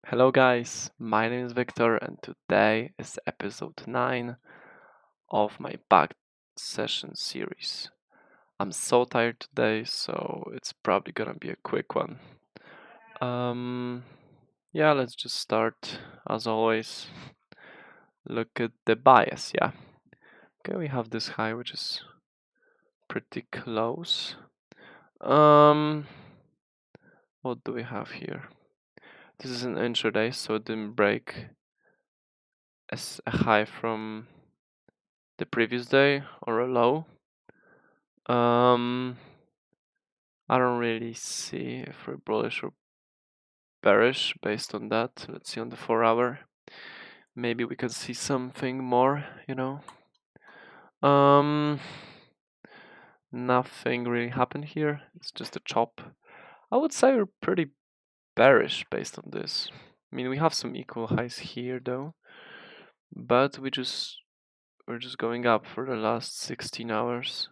Hello guys, my name is Victor and today is episode 9 of my back session series. I'm so tired today, so it's probably gonna be a quick one. Um yeah, let's just start as always. Look at the bias, yeah. Okay, we have this high which is pretty close. What do we have here? This is an intraday, so it didn't break as a high from the previous day or a low. I don't really see if we're bullish or bearish based on that. Let's see on the 4 hour. Maybe we can see something more, Um, Nothing really happened here. It's just a chop. I would say we're pretty bearish based on this. I mean, we have some equal highs here though, but we're just going up for the last 16 hours.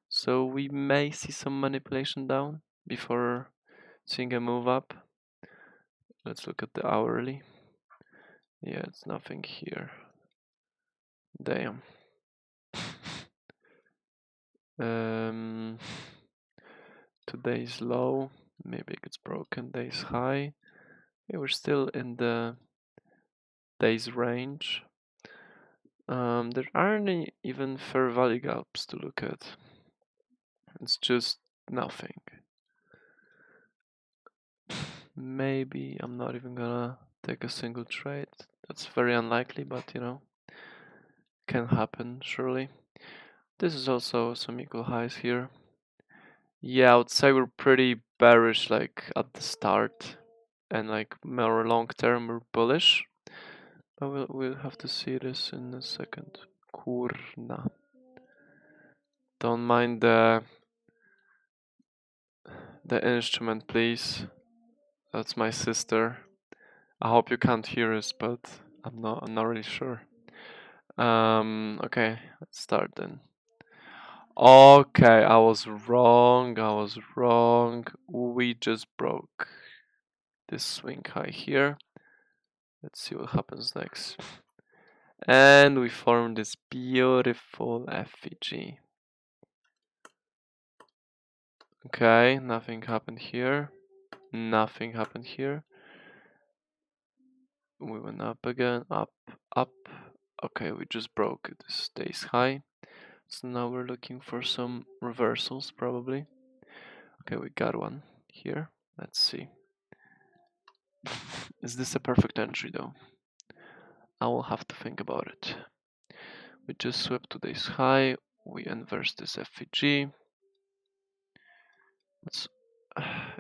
So we may see some manipulation down before seeing a move up. Let's look at the hourly. Yeah, it's nothing here. Damn. Today's low. Maybe it gets broken. Day's high. Yeah, we're still in the day's range. There aren't even fair value gaps to look at. It's just nothing. Maybe I'm not even gonna take a single trade. That's very unlikely, but can happen surely. This is also some equal highs here. Yeah, I would say we're pretty bearish like at the start, and like more long term we're bullish. But we'll have to see this in a second. Kurna. Don't mind the instrument, please. That's my sister. I hope you can't hear us, but I'm not really sure. Okay, let's start then. Okay, I was wrong. We just broke this swing high here. Let's see what happens next. And we form this beautiful FVG. Okay, nothing happened here. Nothing happened here. We went up again, up, up. Okay, we just broke this day's high. So now we're looking for some reversals probably. Okay, we got one here. Let's see. Is this a perfect entry though? I will have to think about it. We just swept today's high. We inverse this FVG.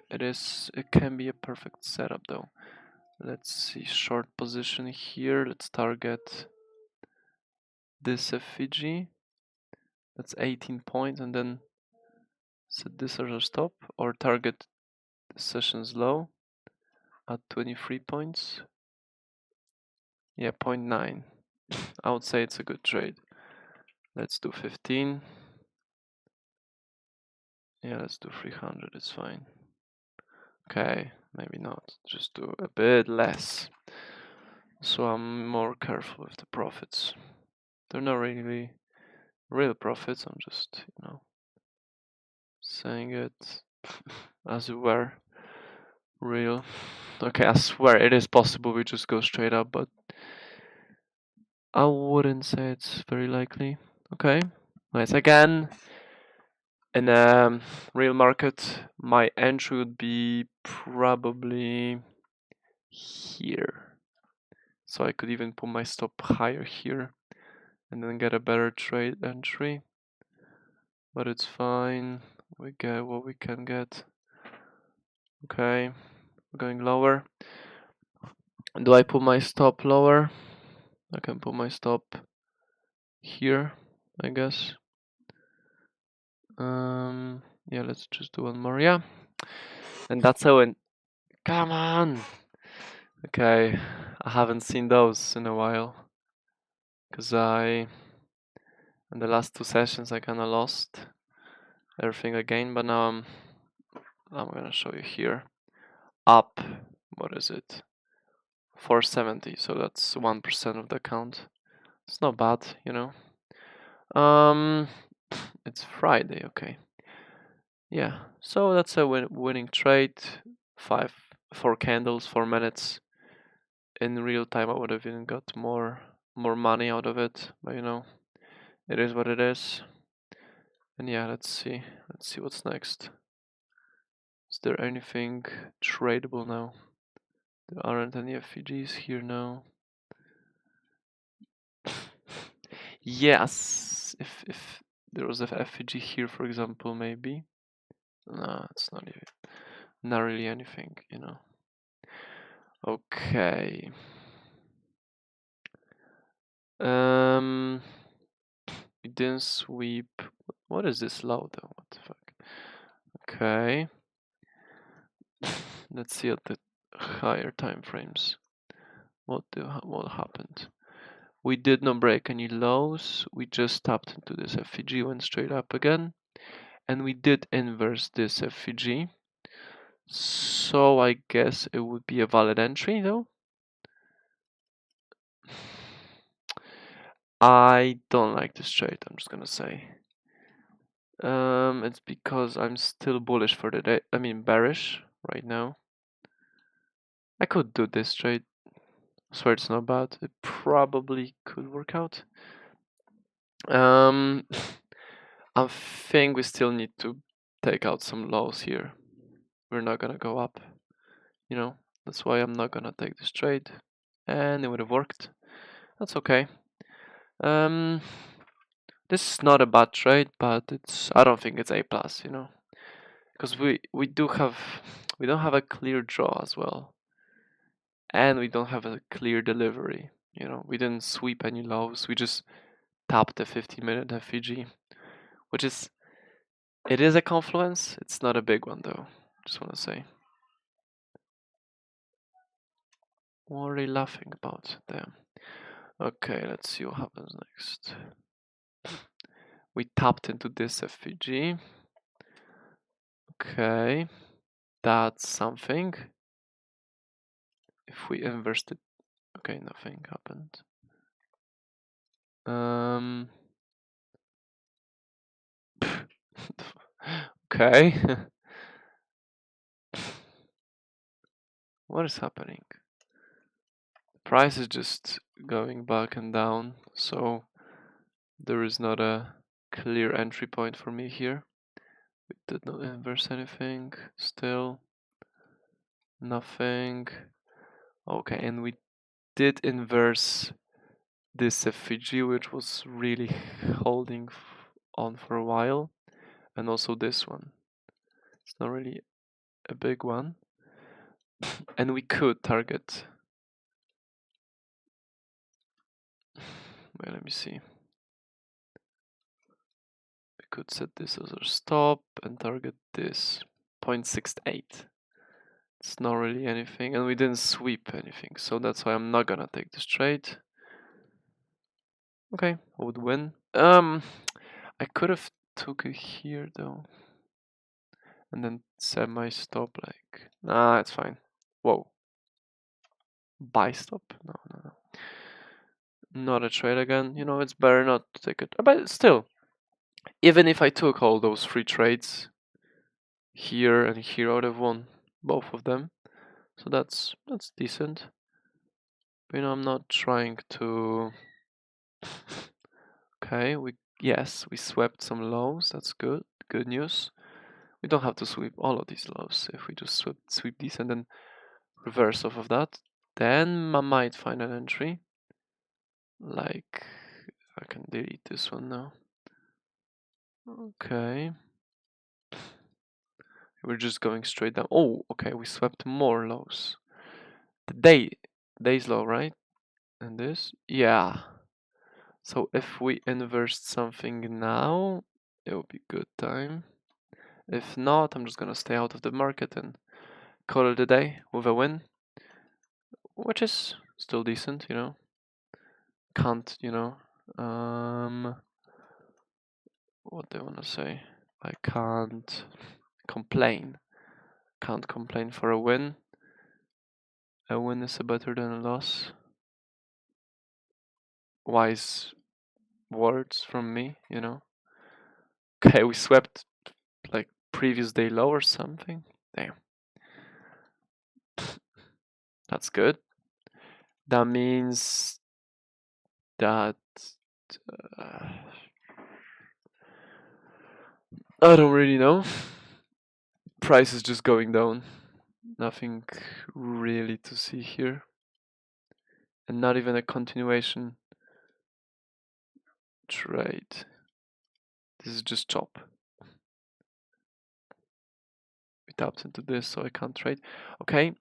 It can be a perfect setup though. Let's see, short position here. Let's target this FVG. That's 18 points, and then set this as a stop, or target the session's low at 23 points. Yeah, 0.9. I would say it's a good trade. Let's do 15. Yeah, let's do 300. It's fine. Okay, maybe not. Just do a bit less. So I'm more careful with the profits. They're not really real profits. I'm just, saying it as it were real. Okay, I swear it is possible we just go straight up, but I wouldn't say it's very likely. Okay, nice. Again, in a real market, my entry would be probably here. So I could even put my stop higher here and then get a better trade entry. But it's fine. We get what we can get. Okay, we're going lower. Do I put my stop lower? I can put my stop here, I guess. Yeah, let's just do one more. Yeah, and that's how it. Come on. Okay, I haven't seen those in a while, cause in the last two sessions I kind of lost everything again, but now I'm gonna show you here. Up. What is it? 470, so that's 1% of the account. It's not bad, you know. It's Friday, okay. Yeah, so that's a winning trade. 4 candles, 4 minutes. In real time, I would have even got more money out of it, but you know, it is what it is. And yeah, let's see what's next. Is there anything tradable now? There aren't any FVGs here now. Yes, if there was a FVG here, for example, maybe. No, it's not even, not really anything, you know. Okay. We didn't sweep. What is this low though? What the fuck? Okay. Let's see at the higher time frames. What happened? We did not break any lows. We just tapped into this FVG, went straight up again, and we did inverse this FVG. So I guess it would be a valid entry though. I don't like this trade, I'm just gonna say. It's because I'm still bullish for the day. I mean bearish right now. I could do this trade. I swear it's not bad. It probably could work out. I think we still need to take out some lows here. We're not gonna go up. You know, that's why I'm not gonna take this trade. And it would have worked. That's okay. This is not a bad trade, but I don't think it's A plus, you know. Because we don't have a clear draw as well. And we don't have a clear delivery. You know, we didn't sweep any lows. We just tapped the 50-minute FVG, which is it is a confluence. It's not a big one though. Just want to say. What are they laughing about? Damn. Okay, let's see what happens next. We tapped into this FVG. Okay, that's something. If we inversed it, okay, nothing happened. Okay. What is happening? The price is just going back and down, so there is not a clear entry point for me here. We did not inverse anything, still nothing. Okay, and we did inverse this FVG, which was really holding on for a while, and also this one. It's not really a big one. And we could target. Wait, let me see. We could set this as our stop and target this 0.68. It's not really anything, and we didn't sweep anything, so that's why I'm not gonna take this trade. Okay, I would win. I could have took it here though, and then set my stop like. Nah, it's fine. Whoa. Buy stop? No, no, no. Not a trade again. You know, it's better not to take it. But still, even if I took all those free trades here and here, I would have won both of them. So that's decent. But, you know, I'm not trying to. Okay, we swept some lows. That's good. Good news. We don't have to sweep all of these lows. If we just sweep these and then reverse off of that, then I might find an entry. Like I can delete this one now. Okay. We're just going straight down. Oh, okay, we swept more lows. The day's low, right? And this? Yeah. So if we inversed something now, it would be good time. If not, I'm just gonna stay out of the market and call it a day with a win, which is still decent, you know. Can't, you know, what do I wanna say? I can't complain. Can't complain for a win. A win is better than a loss. Wise words from me, you know. Okay, we swept like previous day low or something. Damn. That's good. That means that uh, I don't really know. Price is just going down. Nothing really to see here. And not even a continuation trade. This is just chop. We tapped into this, so I can't trade. Okay.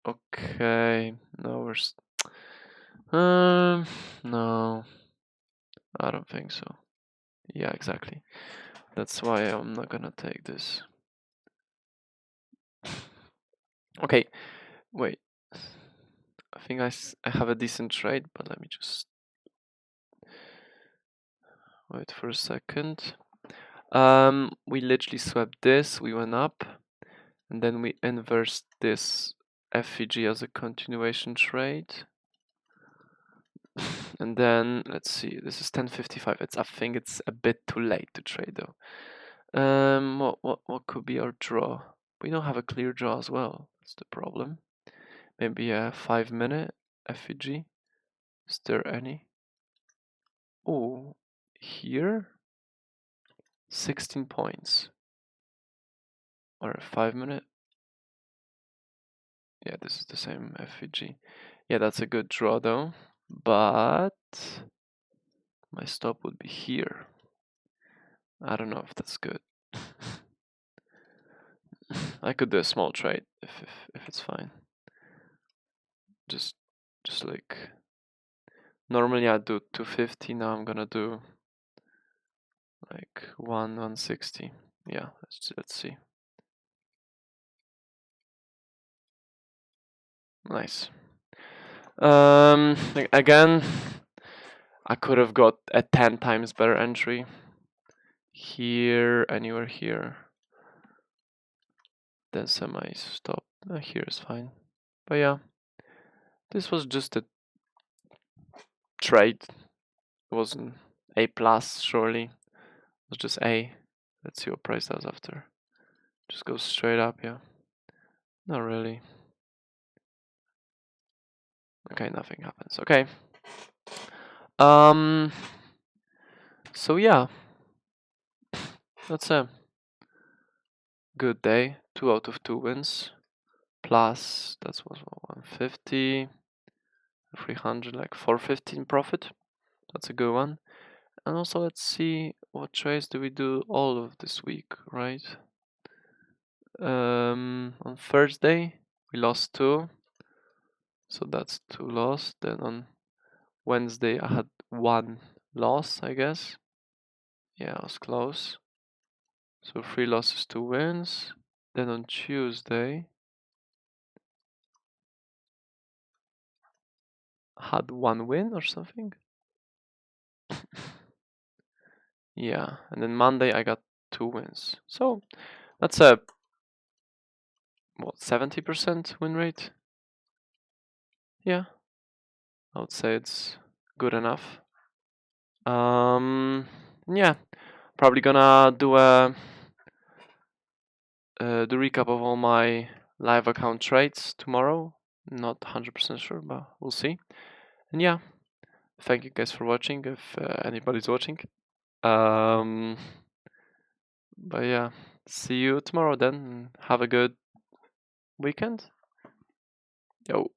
Okay. No, no, I don't think so. Yeah, exactly. That's why I'm not gonna take this. Okay, wait. I think I have a decent trade, but let me just wait for a second. We literally swept this, we went up, and then we inversed this FVG as a continuation trade. And then let's see, this is 10:55. I think it's a bit too late to trade though. What could be our draw? We don't have a clear draw as well. That's the problem. Maybe a 5-minute FVG. Is there any? Oh, here 16 points. Or a 5-minute. Yeah, this is the same FVG. Yeah, that's a good draw though. But my stop would be here. I don't know if that's good. I could do a small trade if it's fine. Just like normally I do 250. Now I'm gonna do like 160. Yeah, let's see. Nice. Again, I could have got a 10 times better entry. Here, anywhere here. Then semi stop. Here is fine. But yeah, this was just a trade. It wasn't A plus, surely. It was just A. Let's see what price does after. Just goes straight up, yeah. Not really. Okay, nothing happens. Okay. So yeah, that's a good day. 2 out of 2 wins. Plus, that's was 150, 300, like 415 profit. That's a good one. And also, let's see what trades do we do all of this week, right? On Thursday we lost 2, so that's 2 lost. Then on Wednesday I had 1 loss, I guess. Yeah, I was close. So 3 losses, 2 wins. Then on Tuesday I had 1 win or something. Yeah, and then Monday I got 2 wins. So that's a 70% win rate. Yeah, I would say it's good enough. Yeah, probably gonna do a the recap of all my live account trades tomorrow. Not 100% sure, but we'll see. And yeah, thank you guys for watching. If anybody's watching, um, but yeah, see you tomorrow then. Have a good weekend. Yo.